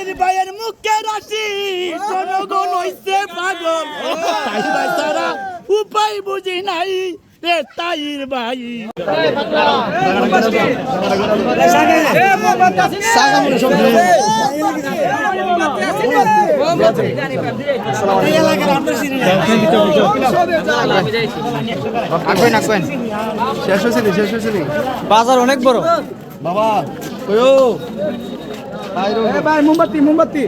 তাইর ভাইয়ের মুখে রাশি জনগণ হইছে পাগল তাই ভাই সারা উপায় বুঝি নাই রে তাইর ভাই বাজার অনেক বড় বাবা ভাই মোমবাতি মোমবাতি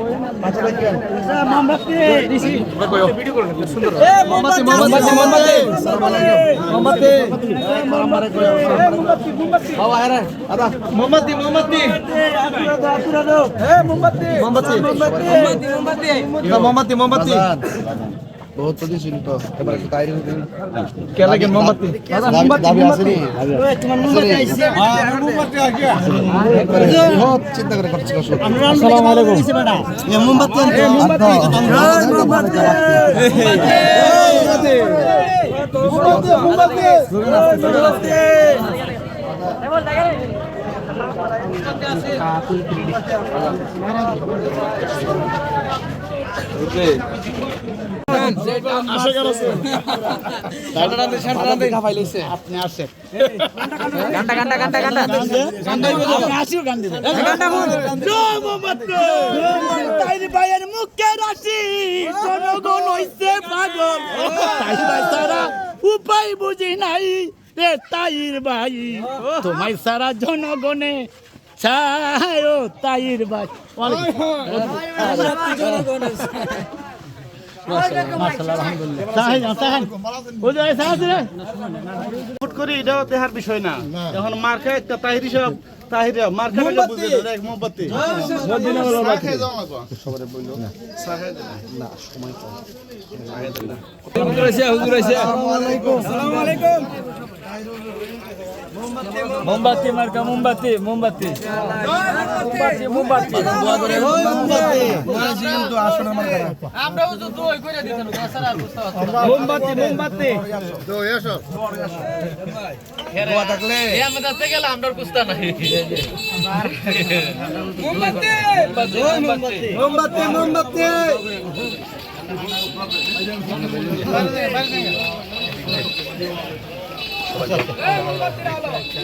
মোমবাতি বহুত তো দিছিল তো এবার একটু তাইরি হতে কে লাগে মোমবাতি দাবি আছে নি তোমার মোমবাতি আইছে বহুত চিন্তা করে খরচ করছো আসসালামু আলাইকুম এ মোমবাতি এ মোমবাতি আপনি আসেন তাইর ভাইয়ের মুখে রাশি জনগণ হইছে পাগল তাই ভাই সারা উপায় বুঝি নাই রে তাইর ভাই তোমায় সারা জনগণে চায় ও তাইর ভাই দেখার বিষয় না এখন মার্কা একটা তাহির হিসাব তাহির মার্কা মোমবাতি মোমবাতি মার্কা মোমবাতি মোমবাতি মোমবাতি মোমবাতি মোমবাতি মোমবাতি মোমবাতি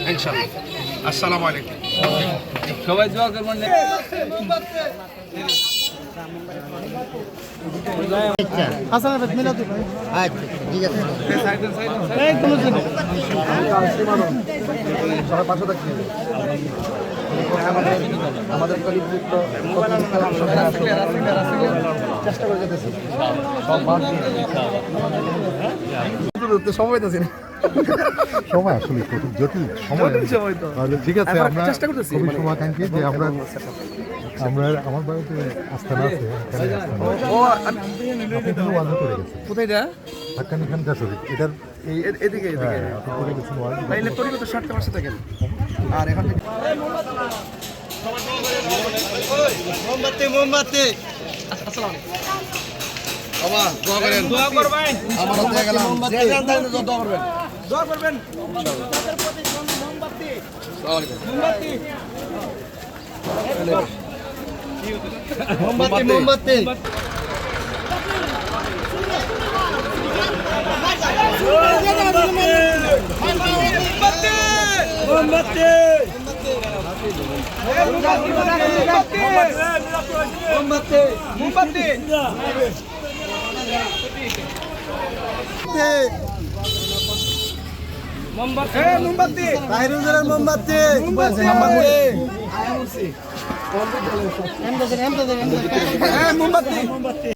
ইনশাআল্লাহ আসসালামু আলাইকুম সবাই দোয়া করবেন হাসান আহমেদ মিলাদ ভাই আচ্ছা ঠিক আছে সবাই পাশে থাকছি আমাদের চেষ্টা করে যেতেছি সব সময় তো সময় আসলে খুব জটিল সময় তাহলে ঠিক আছে আমরা চেষ্টা করতেছি খুবই শুভাকাঙ্ক্ষী যে আমরা আমার বাড়িতে আস্থানা আছে ওয়াদা করে গেছে কোথায় এটা হাক্কানি খান কাশরি এটার এই এদিকে আপনি করে গেছেন ওয়াদা তাইলে তোরই তো শর্ট কামার সাথে গেল আর এখন মোমবাতি মোমবাতি বাবা দোয়া করেন দোয়া করবেন আমার হাতে গেলাম মোমবাতি দোয়া করবেন দোয়া করবেন মোমবাতি মোমবাতি মোমবাতি তাহিরুলের মোমবাতি মোমবাতি